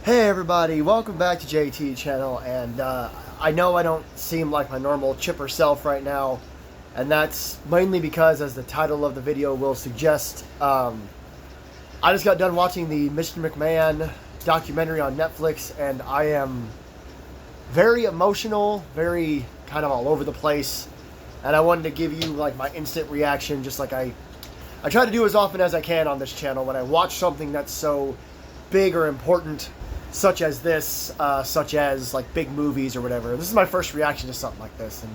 Hey everybody, welcome back to JT channel, and I know I don't seem like my normal chipper self right now, and that's mainly because, as the title of the video will suggest, I just got done watching the Mr. McMahon documentary on Netflix, and I am very emotional, very kind of all over the place, and I wanted to give you like my instant reaction, just like I try to do as often as I can on this channel when I watch something that's so big or important, such as this, such as like big movies or whatever. This is my first reaction to something like this, and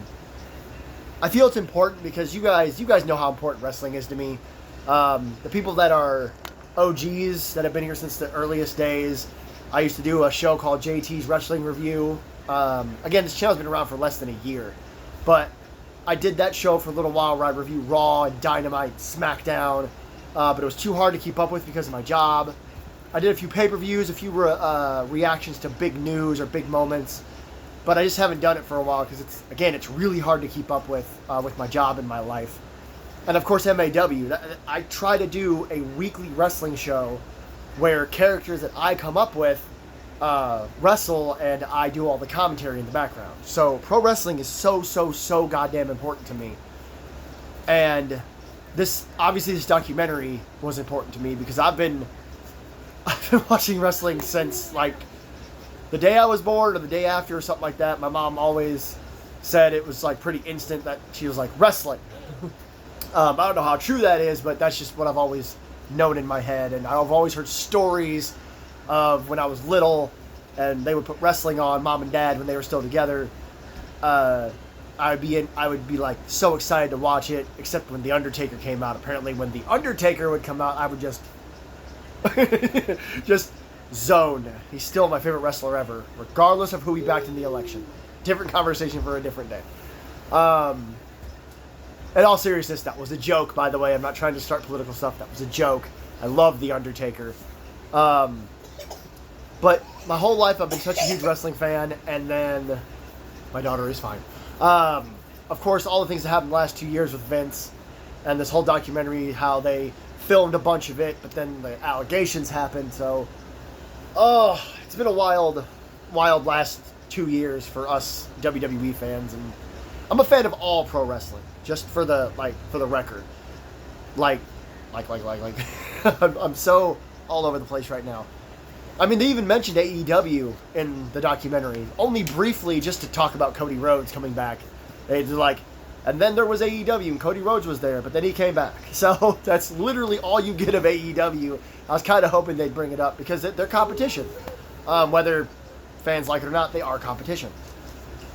I feel it's important because you guys know how important wrestling is to me. The people that are OGs that have been here since the earliest days. I used to do a show called JT's Wrestling Review. Again, this channel's been around for less than a year, but I did that show for a little while where I review Raw and Dynamite, SmackDown, but it was too hard to keep up with because of my job. I did a few pay-per-views, a few reactions to big news or big moments, but I just haven't done it for a while because it's really hard to keep up with my job and my life. And of course, MAW. I try to do a weekly wrestling show where characters that I come up with wrestle, and I do all the commentary in the background. So pro wrestling is so goddamn important to me. And this documentary was important to me because I've been watching wrestling since like the day I was born or the day after or something like that. My mom always said it was like pretty instant that she was like, wrestling. I don't know how true that is, but that's just what I've always known in my head. And I've always heard stories of when I was little and they would put wrestling on, mom and dad, when they were still together. I would be like so excited to watch it, except when The Undertaker came out. Apparently when The Undertaker would come out, I would just zone. He's still my favorite wrestler ever, regardless of who he backed in the election. Different conversation for a different day. In all seriousness, that was a joke, by the way. I'm not trying to start political stuff. That was a joke. I love The Undertaker. But my whole life I've been such a huge wrestling fan, and then my daughter is fine. Of course, all the things that happened the last 2 years with Vince, and this whole documentary, how they filmed a bunch of it, but then the allegations happened. So, it's been a wild last 2 years for us WWE fans, and I'm a fan of all pro wrestling. Just for the record, I'm so all over the place right now. I mean, they even mentioned AEW in the documentary, only briefly, just to talk about Cody Rhodes coming back. They're like, and then there was AEW, and Cody Rhodes was there, but then he came back. So that's literally all you get of AEW. I was kind of hoping they'd bring it up because they're competition. Whether fans like it or not, they are competition.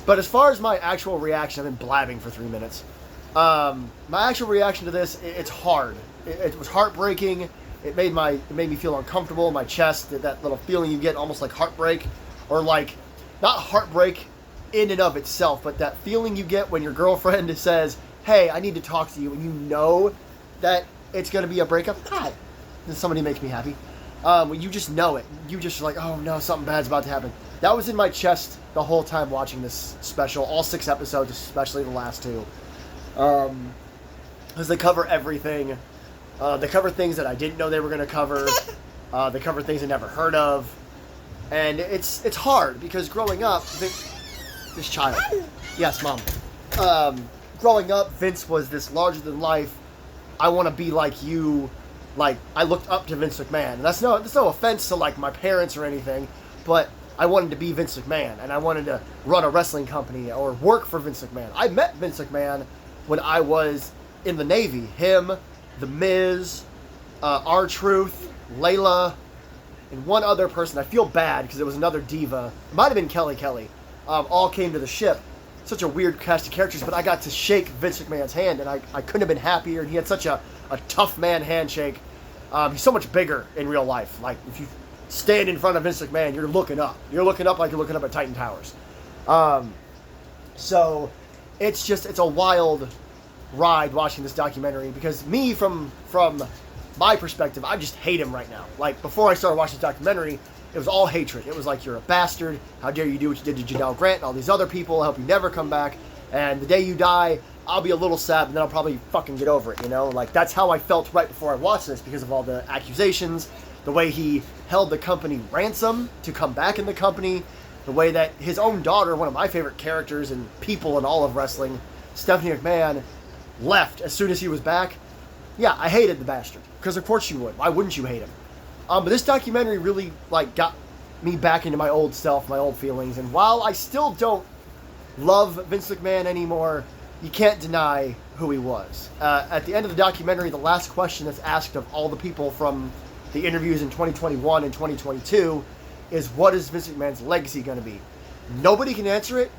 But as far as my actual reaction, I've been blabbing for 3 minutes. My actual reaction to this, it's hard. It was heartbreaking. It made me feel uncomfortable in my chest. That little feeling you get, almost like heartbreak, or like not heartbreak in and of itself, but that feeling you get when your girlfriend says, "Hey, I need to talk to you," and you know that it's gonna be a breakup. Hi, then somebody makes me happy. When you just know it, you just like, oh no, something bad's about to happen. That was in my chest the whole time watching this special, all 6 episodes, especially the last 2. Because they cover everything. They cover things that I didn't know they were going to cover. They cover things I never heard of. And it's hard because growing up, this child. Yes, Mom. Growing up, Vince was this larger than life. I want to be like you. Like, I looked up to Vince McMahon. And that's no offense to like my parents or anything, but I wanted to be Vince McMahon, and I wanted to run a wrestling company or work for Vince McMahon. I met Vince McMahon when I was in the Navy. Him, The Miz, R-Truth, Layla, and one other person. I feel bad because it was another diva. It might have been Kelly. All came to the ship. Such a weird cast of characters, but I got to shake Vince McMahon's hand, and I couldn't have been happier. And he had such a tough man handshake. He's so much bigger in real life. Like, if you stand in front of Vince McMahon, you're looking up. You're looking up like you're looking up at Titan Towers. So it's a wild ride watching this documentary because me, from my perspective, I just hate him right now. Like, before I started watching this documentary, it was all hatred. It was like, you're a bastard. How dare you do what you did to Janelle Grant and all these other people. I hope you never come back. And the day you die, I'll be a little sad, but then I'll probably fucking get over it, you know? Like, that's how I felt right before I watched this because of all the accusations, the way he held the company ransom to come back in the company, the way that his own daughter, one of my favorite characters and people in all of wrestling, Stephanie McMahon, left as soon as he was back. Yeah, I hated the bastard, because of course you would. Why wouldn't you hate him? But this documentary really got me back into my old self, my old feelings. And while I still don't love Vince McMahon anymore, you can't deny who he was. At the end of the documentary, the last question that's asked of all the people from the interviews in 2021 and 2022 is, what is Vince McMahon's legacy going to be? Nobody can answer it,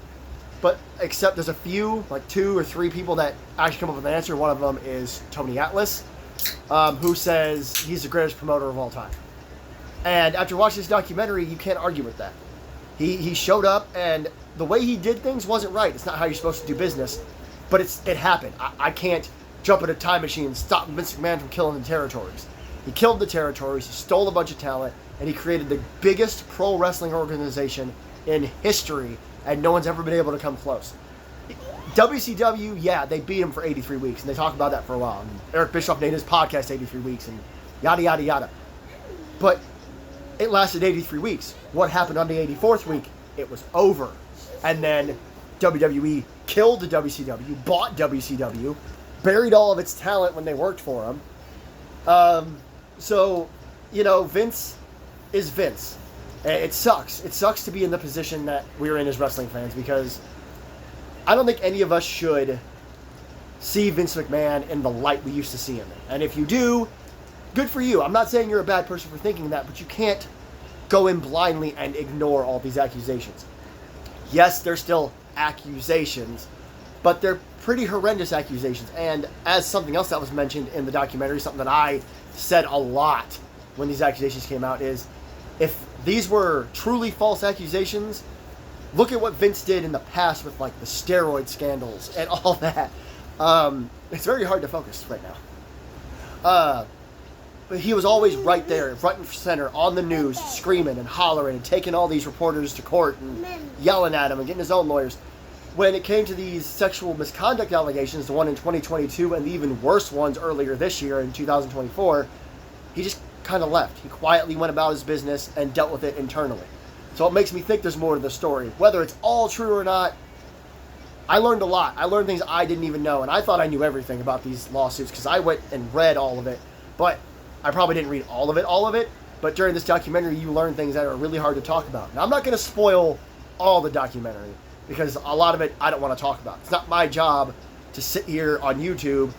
but except there's a few, like 2 or 3 people that actually come up with an answer. One of them is Tony Atlas, who says he's the greatest promoter of all time. And after watching this documentary, you can't argue with that. He showed up, and the way he did things wasn't right. It's not how you're supposed to do business, but it happened. I can't jump in a time machine and stop Vince McMahon from killing the territories. He killed the territories, he stole a bunch of talent, and he created the biggest pro wrestling organization in history, and no one's ever been able to come close. WCW, yeah, they beat him for 83 weeks, and they talk about that for a while. And Eric Bischoff named his podcast 83 weeks, and yada, yada, yada. But it lasted 83 weeks. What happened on the 84th week? It was over. And then WWE killed the WCW, bought WCW, buried all of its talent when they worked for him. So, Vince is Vince. It sucks. It sucks to be in the position that we're in as wrestling fans, because I don't think any of us should see Vince McMahon in the light we used to see him in. And if you do, good for you. I'm not saying you're a bad person for thinking that, but you can't go in blindly and ignore all these accusations. Yes, they're still accusations, but they're pretty horrendous accusations. And as something else that was mentioned in the documentary, something that I said a lot when these accusations came out is, if these were truly false accusations, look at what Vince did in the past with the steroid scandals and all that. It's very hard to focus right now. But he was always right there, front and center, on the news, screaming and hollering and taking all these reporters to court and yelling at him and getting his own lawyers. When it came to these sexual misconduct allegations, the one in 2022 and the even worse ones earlier this year in 2024, he just kind of left. He quietly went about his business and dealt with it internally. So it makes me think there's more to the story. Whether it's all true or not, I learned a lot. I learned things I didn't even know, and I thought I knew everything about these lawsuits because I went and read all of it. But I probably didn't read all of it. But during this documentary, you learn things that are really hard to talk about. Now, I'm not going to spoil all the documentary, because a lot of it I don't want to talk about. It's not my job to sit here on YouTube,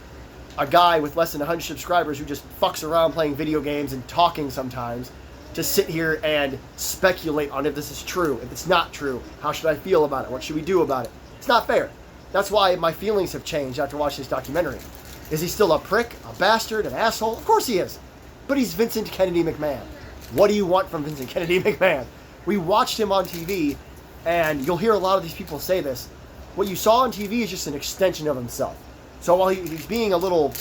a guy with less than 100 subscribers who just fucks around playing video games and talking sometimes, to sit here and speculate on if this is true. If it's not true, how should I feel about it? What should we do about it? It's not fair. That's why my feelings have changed after watching this documentary. Is he still a prick, a bastard, an asshole? Of course he is. But he's Vincent Kennedy McMahon. What do you want from Vincent Kennedy McMahon? We watched him on TV, and you'll hear a lot of these people say this. What you saw on TV is just an extension of himself. So while he's being a little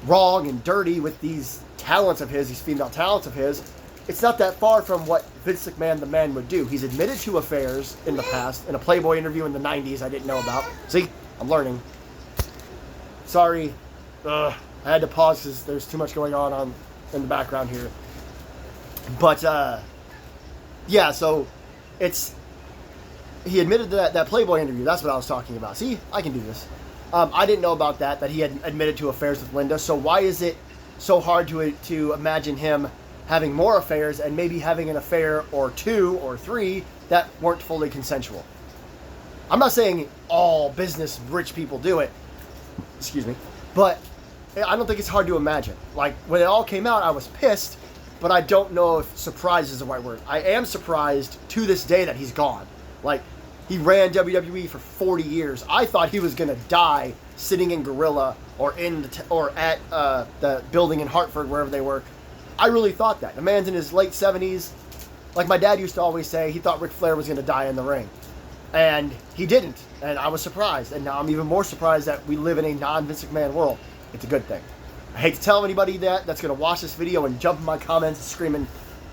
wrong and dirty with these talents of his, these female talents of his, it's not that far from what Vince McMahon, the man, would do. He's admitted to affairs in the past. In a Playboy interview in the 90s I didn't know about. See? I'm learning. Sorry. I had to pause because there's too much going on in the background here. But, yeah, so he admitted that Playboy interview. That's what I was talking about. See? I can do this. I didn't know about that he had admitted to affairs with Linda. So why is it so hard to imagine him having more affairs and maybe having an affair or 2 or 3 that weren't fully consensual? I'm not saying all business rich people do it. Excuse me. But I don't think it's hard to imagine. When it all came out, I was pissed, but I don't know if surprised is the right word. I am surprised to this day that he's gone. He ran WWE for 40 years. I thought he was going to die sitting in Gorilla or at the building in Hartford, wherever they were. I really thought that. The man's in his late 70s. Like my dad used to always say, he thought Ric Flair was going to die in the ring. And he didn't. And I was surprised. And now I'm even more surprised that we live in a non-Vince McMahon world. It's a good thing. I hate to tell anybody that's going to watch this video and jump in my comments screaming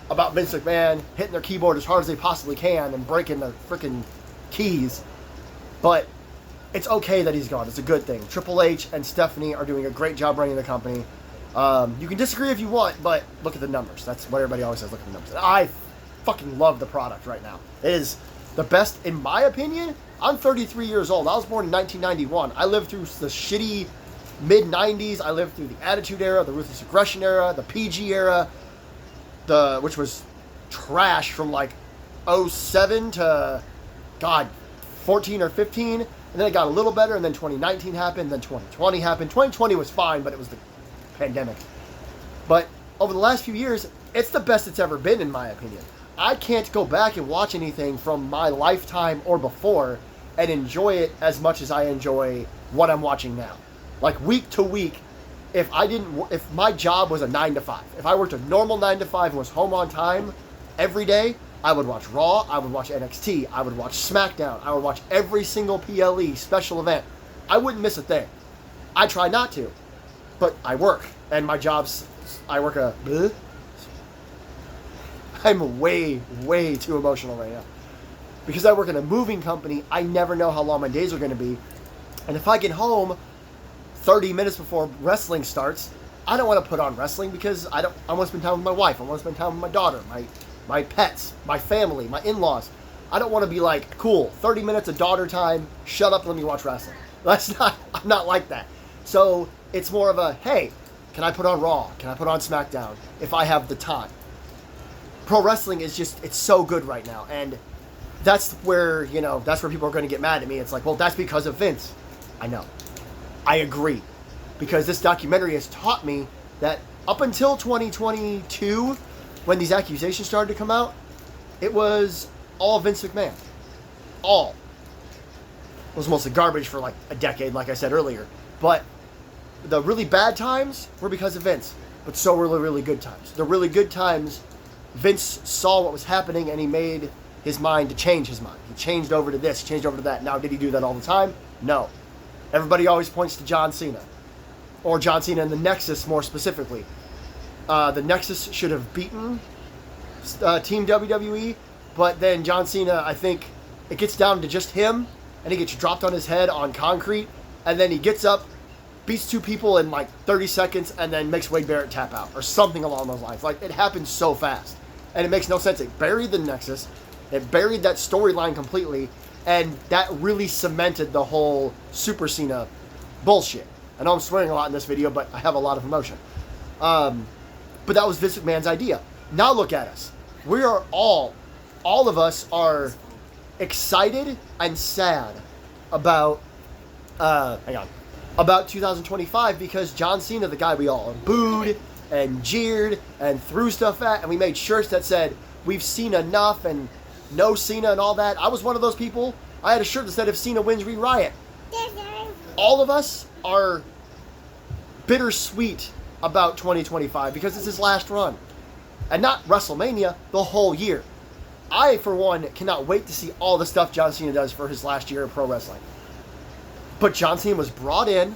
about Vince McMahon hitting their keyboard as hard as they possibly can and breaking the freaking keys. But it's okay that he's gone. It's a good thing. Triple H and Stephanie are doing a great job running the company. You can disagree if you want, but look at the numbers. That's what everybody always says, look at the numbers. And I fucking love the product right now. It is the best, in my opinion. I'm 33 years old. I was born in 1991. I lived through the shitty mid-90s. I lived through the Attitude Era, the Ruthless Aggression Era, the PG era, which was trash from like 07 to, God, 14 or 15. And then it got a little better, and then 2019 happened, then 2020 happened. 2020 was fine, but it was the pandemic. But over the last few years, it's the best it's ever been, in my opinion. I can't go back and watch anything from my lifetime or before and enjoy it as much as I enjoy what I'm watching now. Like week to week, if my job was a 9 to 5, if I worked a normal 9 to 5 and was home on time every day, I would watch Raw, I would watch NXT, I would watch SmackDown, I would watch every single PLE special event. I wouldn't miss a thing. I try not to, but I work, and my job's, I'm way, way too emotional right now. Because I work in a moving company, I never know how long my days are going to be. And if I get home 30 minutes before wrestling starts, I don't want to put on wrestling because I want to spend time with my wife. I want to spend time with my daughter, my pets, my family, my in-laws. I don't want to be like, cool, 30 minutes of daughter time, shut up and let me watch wrestling. I'm not like that. So it's more of a, hey, can I put on Raw? Can I put on SmackDown if I have the time? Pro wrestling is just, it's so good right now. And that's where people are going to get mad at me. It's like, well, that's because of Vince. I know. I agree. Because this documentary has taught me that up until 2022, when these accusations started to come out, it was all Vince McMahon. All. It was mostly garbage for like a decade, like I said earlier. But the really bad times were because of Vince. But so were the really good times. The really good times, Vince saw what was happening and he made his mind to change his mind. He changed over to this, changed over to that. Now, did he do that all the time? No. Everybody always points to John Cena. Or John Cena and the Nexus, more specifically. The Nexus should have beaten Team WWE, but then John Cena, I think, it gets down to just him, and he gets dropped on his head on concrete, and then he gets up, beats two people in like 30 seconds, and then makes Wade Barrett tap out, or something along those lines. Like, it happens so fast, and it makes no sense. It buried the Nexus, it buried that storyline completely, and that really cemented the whole Super Cena bullshit. I know I'm swearing a lot in this video, but I have a lot of emotion. But that was Vince McMahon's idea. Now look at us. We are all of us are excited and sad about, about 2025 because John Cena, the guy we all booed and jeered and threw stuff at, and we made shirts that said, we've seen enough and no Cena and all that. I was one of those people. I had a shirt that said, if Cena wins, we riot. All of us are bittersweet about 2025 because it's his last run. And not WrestleMania, the whole year. I, for one, cannot wait to see all the stuff John Cena does for his last year of pro wrestling. But John Cena was brought in,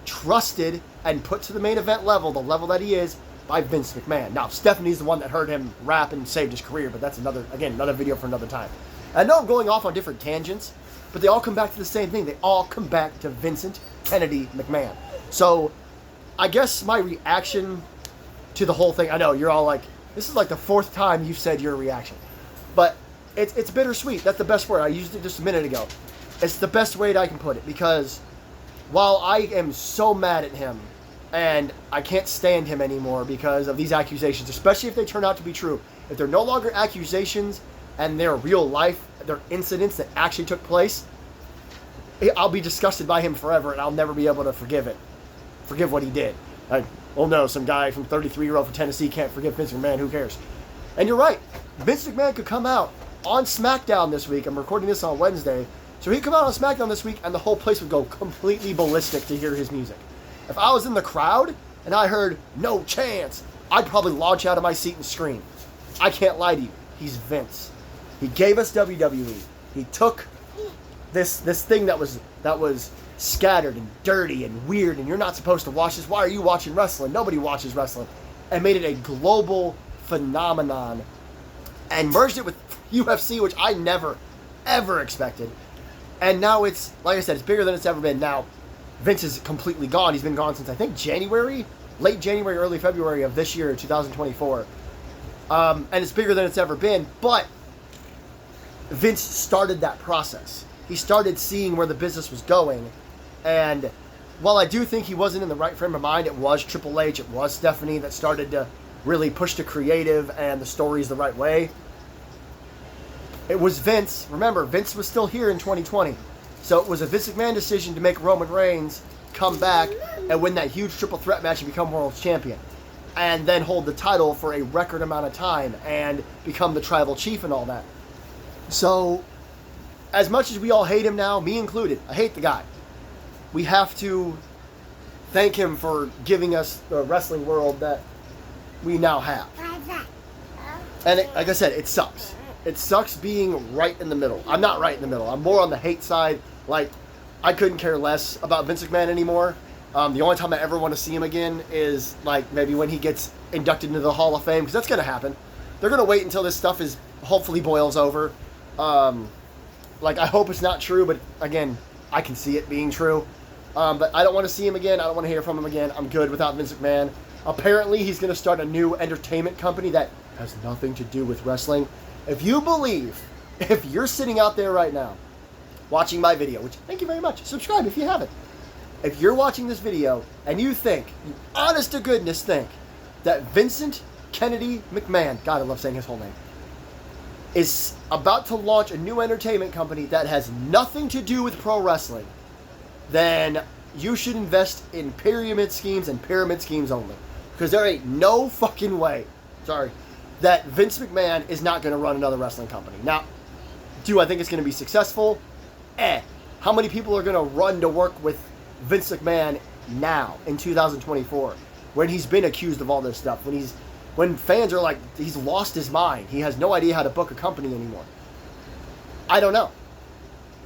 trusted, and put to the main event level, the level that he is, by Vince McMahon. Now, Stephanie's the one that heard him rap and saved his career, but that's another video for another time. I know I'm going off on different tangents, but they all come back to the same thing. They all come back to Vincent Kennedy McMahon. So, I guess my reaction to the whole thing, I know, you're all like, this is like the fourth time you've said your reaction. But it's bittersweet. That's the best word. I used it just a minute ago. It's the best way that I can put it, because while I am so mad at him, and I can't stand him anymore because of these accusations, especially if they turn out to be true. If they're no longer accusations and they're real life, they're incidents that actually took place, I'll be disgusted by him forever, and I'll never be able to forgive what he did. Well, no, some guy from 33-year-old from Tennessee can't forgive Vince McMahon. Who cares? And you're right. Vince McMahon could come out on SmackDown this week. I'm recording this on Wednesday. So he'd come out on SmackDown this week, and the whole place would go completely ballistic to hear his music. If I was in the crowd and I heard no chance, I'd probably launch out of my seat and scream. I can't lie to you. He's Vince. He gave us WWE. He took this thing that was scattered and dirty and weird, and you're not supposed to watch this. Why are you watching wrestling? Nobody watches wrestling. And made it a global phenomenon and merged it with UFC, which I never, ever expected. And now it's, like I said, it's bigger than it's ever been. Now, Vince is completely gone. He's been gone since, I think, January late January, early February of this year, 2024. And it's bigger than it's ever been, but Vince started that process. He started seeing where the business was going, and while I do think he wasn't in the right frame of mind, it was Triple H, it was Stephanie that started to really push the creative and the stories the right way. It was Vince. Remember, Vince was still here in 2020. So it was a Vince McMahon decision to make Roman Reigns come back and win that huge triple threat match and become world champion. And then hold the title for a record amount of time and become the tribal chief and all that. So, as much as we all hate him now, me included, I hate the guy. We have to thank him for giving us the wrestling world that we now have. And like I said, it sucks. It sucks being right in the middle. I'm not right in the middle. I'm more on the hate side. Like, I couldn't care less about Vince McMahon anymore. The only time I ever want to see him again is, like, maybe when he gets inducted into the Hall of Fame, because that's going to happen. They're going to wait until this stuff is hopefully boils over. Like, I hope it's not true, but again, I can see it being true. But I don't want to see him again. I don't want to hear from him again. I'm good without Vince McMahon. Apparently, he's going to start a new entertainment company that has nothing to do with wrestling. If you believe, if you're sitting out there right now watching my video, which thank you very much, subscribe if you haven't. If you're watching this video and you think, you honest to goodness think, that Vincent Kennedy McMahon, God, I love saying his whole name, is about to launch a new entertainment company that has nothing to do with pro wrestling, then you should invest in pyramid schemes and pyramid schemes only. Because there ain't no fucking way, that Vince McMahon is not going to run another wrestling company. Now, do I think it's going to be successful? How many people are going to run to work with Vince McMahon now in 2024 when he's been accused of all this stuff? When fans are like, he's lost his mind. He has no idea how to book a company anymore. I don't know.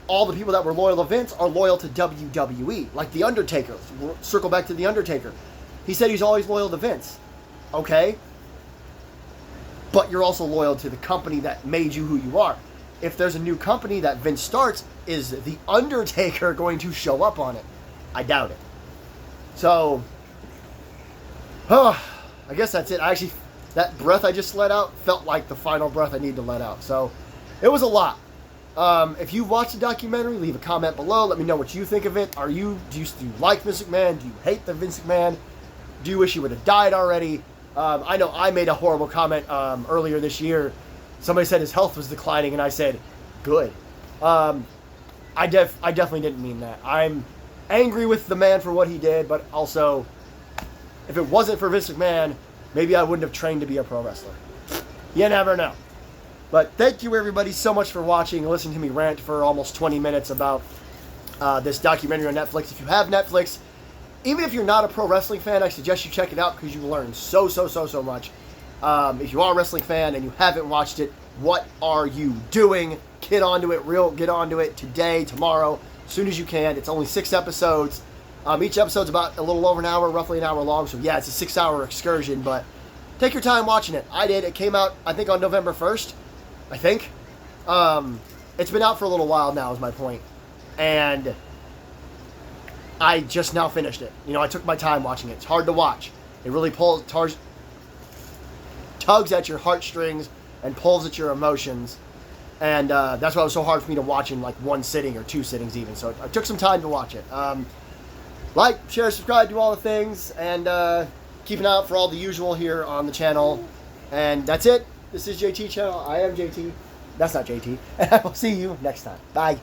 All the people that were loyal to Vince are loyal to WWE, like The Undertaker. Circle back to The Undertaker. He said he's always loyal to Vince. Okay. But you're also loyal to the company that made you who you are. If there's a new company that Vince starts, is The Undertaker going to show up on it? I doubt it. So, I guess that's it. That breath I just let out felt like the final breath I need to let out. So, it was a lot. If you watched the documentary, leave a comment below. Let me know what you think of it. Do you like Vince McMahon? Do you hate the Vince McMahon? Do you wish he would have died already? I know I made a horrible comment earlier this year. Somebody said his health was declining, and I said, good. I definitely didn't mean that. I'm angry with the man for what he did, but also, if it wasn't for Vince McMahon, maybe I wouldn't have trained to be a pro wrestler. You never know. But thank you, everybody, so much for watching and listening to me rant for almost 20 minutes about this documentary on Netflix. If you have Netflix, even if you're not a pro wrestling fan, I suggest you check it out because you learn so much. If you are a wrestling fan and you haven't watched it, what are you doing? Get onto it today, tomorrow, as soon as you can. It's only 6 episodes. Each episode's about a little over an hour, roughly an hour long. So yeah, it's a 6-hour excursion, but take your time watching it. I did. It came out, I think, on November 1st. I think. It's been out for a little while now, is my point. And I just now finished it. I took my time watching it. It's hard to watch. It really tugs at your heartstrings and pulls at your emotions. And that's why it was so hard for me to watch in like one sitting or 2 sittings even. So I took some time to watch it. Like, share, subscribe, do all the things. And keep an eye out for all the usual here on the channel. And that's it. This is JT Channel. I am JT. That's not JT. And I will see you next time. Bye.